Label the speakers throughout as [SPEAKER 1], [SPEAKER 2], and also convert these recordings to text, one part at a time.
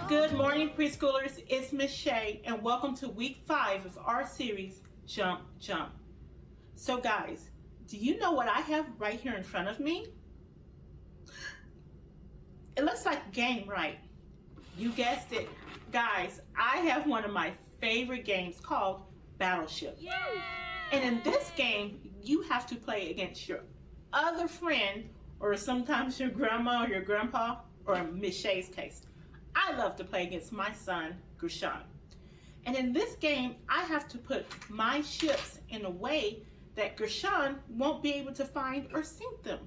[SPEAKER 1] Good morning, preschoolers. It's Miss Shay, and welcome to week 5 of our series, Jump, Jump. So guys, do you know what I have right here in front of me? It looks like a game, right? You guessed it. Guys, I have one of my favorite games called Battleship. Yay! And in this game, you have to play against your other friend, or sometimes your grandma or your grandpa, or in Miss Shay's case, I love to play against my son, Gideon. And in this game, I have to put my ships in a way that Gideon won't be able to find or sink them.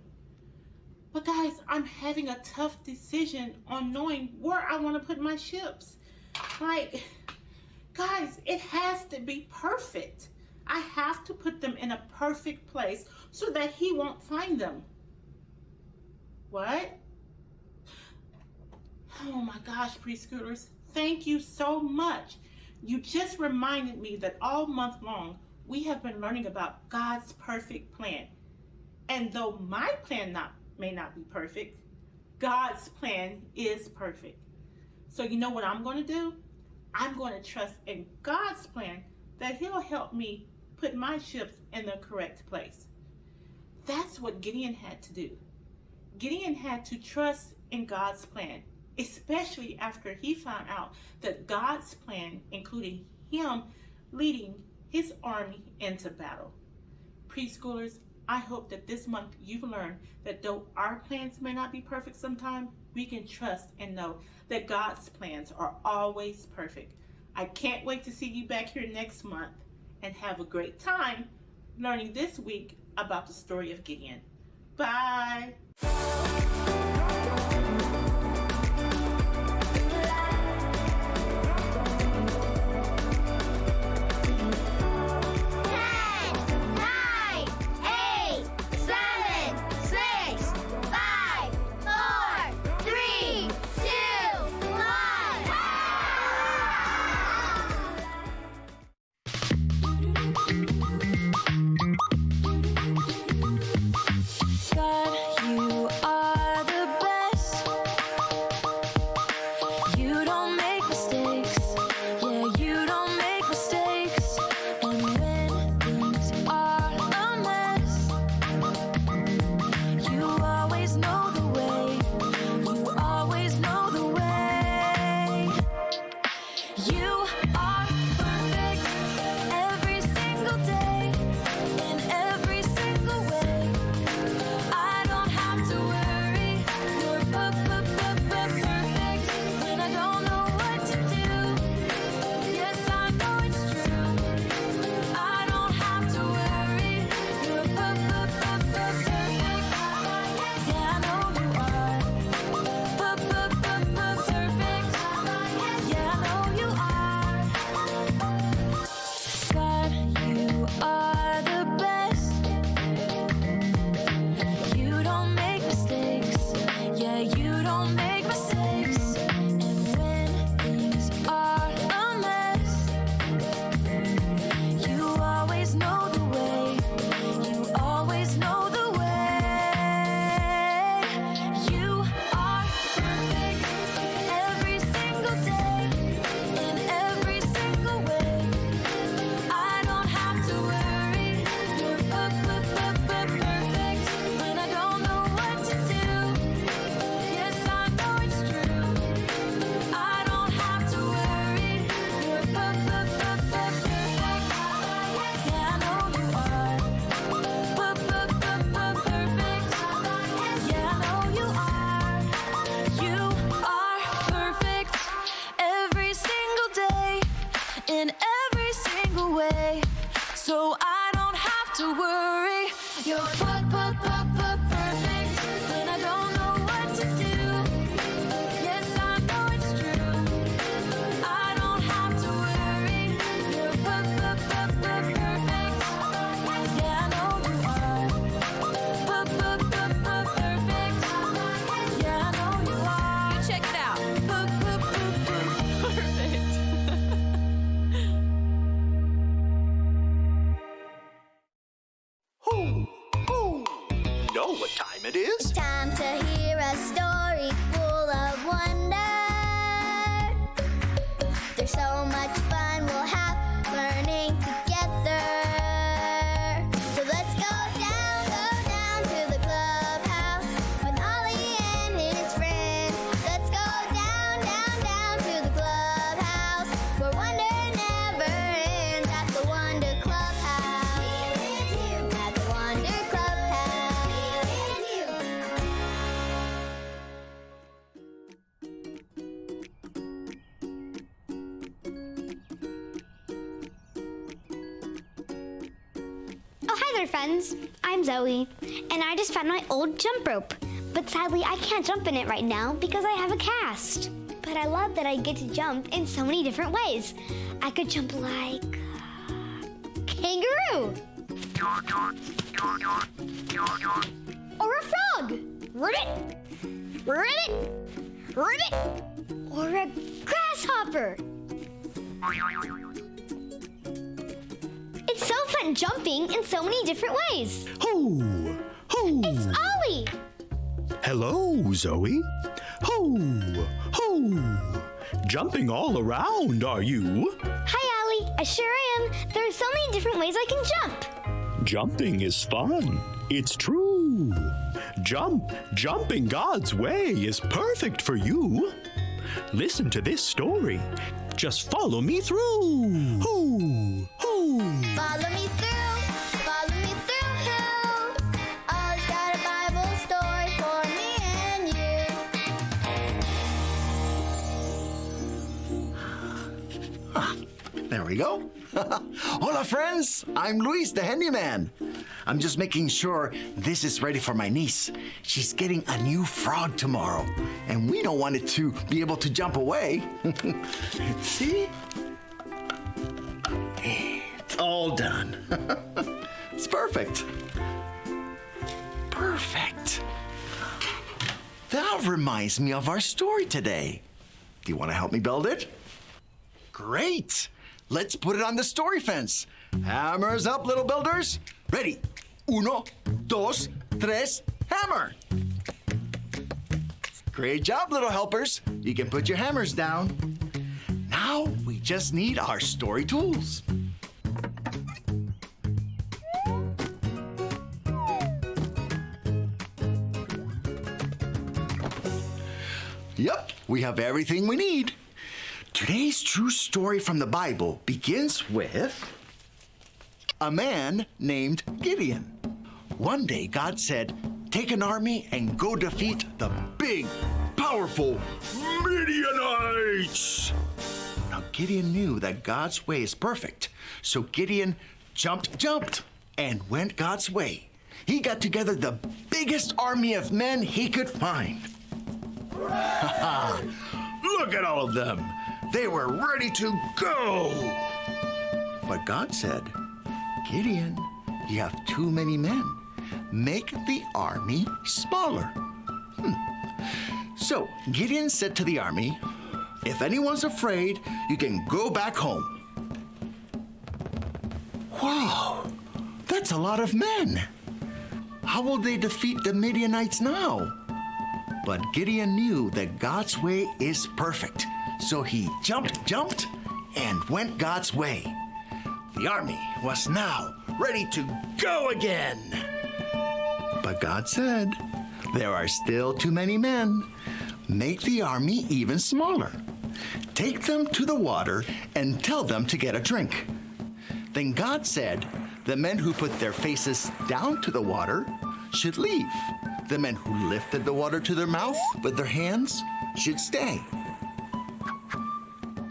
[SPEAKER 1] But guys, I'm having a tough decision on knowing where I want to put my ships. Like, guys, it has to be perfect. I have to put them in a perfect place so that he won't find them. What? Oh my gosh, preschoolers, thank you so much. You just reminded me that all month long, we have been learning about God's perfect plan. And though my plan may not be perfect, God's plan is perfect. So you know what I'm going to do? I'm going to trust in God's plan that He'll help me put my ships in the correct place. That's what Gideon had to do. Gideon had to trust in God's plan, especially after he found out that God's plan included him leading his army into battle. Preschoolers, I hope that this month you've learned that though our plans may not be perfect sometimes, we can trust and know that God's plans are always perfect. I can't wait to see you back here next month, and have a great time learning this week about the story of Gideon. Bye!
[SPEAKER 2] In every single way, so I don't have to worry. You're perfect when I don't know what to do. Yes, I know it's true. I don't have to worry. You're perfect. Yeah, I know you are. Perfect. Yeah, I know you are.
[SPEAKER 3] You check it out.
[SPEAKER 2] Perfect.
[SPEAKER 4] Know what time it is?
[SPEAKER 5] It's time to hear a story full of wonder.
[SPEAKER 3] there, friends. I'm Zoe, and I just found my old jump rope. But sadly, I can't jump in it right now because I have a cast. But I love that I get to jump in so many different ways. I could jump like kangaroo. Or a frog. Ribbit. Ribbit. Ribbit. Or a grasshopper. It's so fun jumping in so many different ways.
[SPEAKER 4] Ho! Ho!
[SPEAKER 3] It's Ollie.
[SPEAKER 4] Hello, Zoe. Ho! Ho! Jumping all around, are you?
[SPEAKER 3] Hi, Ollie. I sure am. There are so many different ways I can jump.
[SPEAKER 4] Jumping is fun. It's true. Jumping God's way is perfect for you. Listen to this story. Just follow me through. Ho! Ho!
[SPEAKER 3] Follow me through. Ollie's got a Bible story for me and you.
[SPEAKER 5] There we go. Hola, friends. I'm Luis, the handyman. I'm just making sure this is ready for my niece. She's getting a new frog tomorrow, and we don't want it to be able to jump away. See? It's all done. It's perfect. Perfect. That reminds me of our story today. Do you want to help me build it? Great! Let's put it on the story fence. Hammers up, little builders. Ready? Uno, dos, tres, hammer. Great job, little helpers. You can put your hammers down. Now we just need our story tools. Yep, we have everything we need. Today's true story from the Bible begins with a man named Gideon. One day, God said, take an army and go defeat the big, powerful Midianites. Now, Gideon knew that God's way is perfect, so Gideon jumped, and went God's way. He got together the biggest army of men he could find. Look at all of them. They were ready to go. But God said, Gideon, you have too many men. Make the army smaller. So Gideon said to the army, if anyone's afraid, you can go back home. Wow, that's a lot of men. How will they defeat the Midianites now? But Gideon knew that God's way is perfect. So he jumped, and went God's way. The army was now ready to go again. But God said, there are still too many men. Make the army even smaller. Take them to the water and tell them to get a drink. Then God said, the men who put their faces down to the water should leave. The men who lifted the water to their mouth with their hands should stay.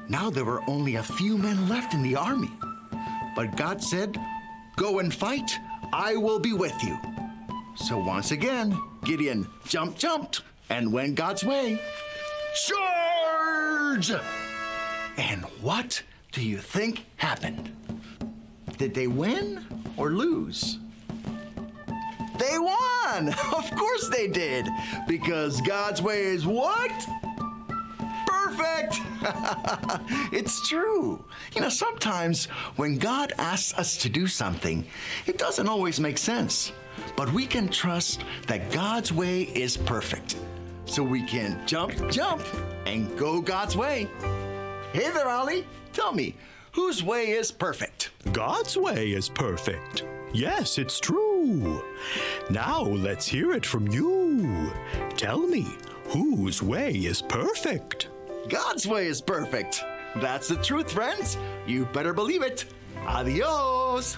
[SPEAKER 5] Now there were only a few men left in the army. But God said, go and fight, I will be with you. So once again, Gideon jumped, and went God's way. Charge! And what do you think happened? Did they win or lose? They won! Of course they did, because God's way is what? Perfect! It's true. You know, sometimes when God asks us to do something, it doesn't always make sense. But we can trust that God's way is perfect. So we can jump, and go God's way. Hey there, Ollie. Tell me, whose way is perfect?
[SPEAKER 4] God's way is perfect. Yes, it's true. Now let's hear it from you. Tell me, whose way is perfect?
[SPEAKER 5] God's way is perfect. That's the truth, friends. You better believe it. Adios.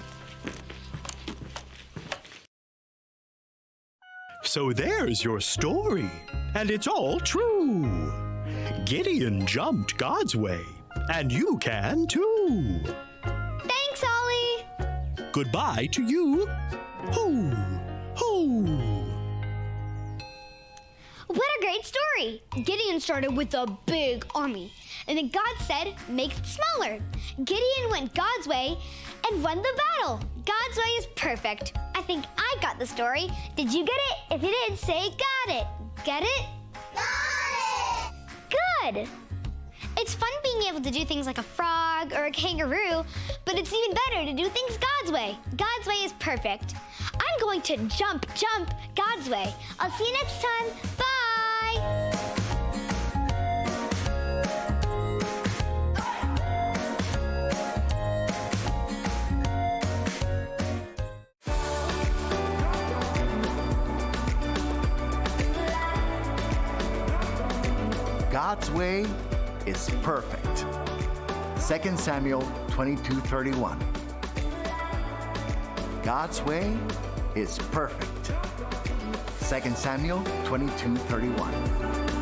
[SPEAKER 4] So there's your story, and it's all true. Gideon jumped God's way, and you can too.
[SPEAKER 3] Thanks, Ollie.
[SPEAKER 4] goodbye to you. Hoo, hoo.
[SPEAKER 3] What a great story! Gideon started with a big army, and then God said, make it smaller. Gideon went God's way and won the battle. God's way is perfect. I think I got the story. Did you get it? If you did, say got it. Get it? Got it! Good! It's fun being able to do things like a frog or a kangaroo, but it's even better to do things God's way. God's way is perfect. I'm going to jump God's way. I'll see you next time. Bye!
[SPEAKER 5] God's way is perfect. 2 Samuel 22:31. God's way is perfect. 2 Samuel 22:31.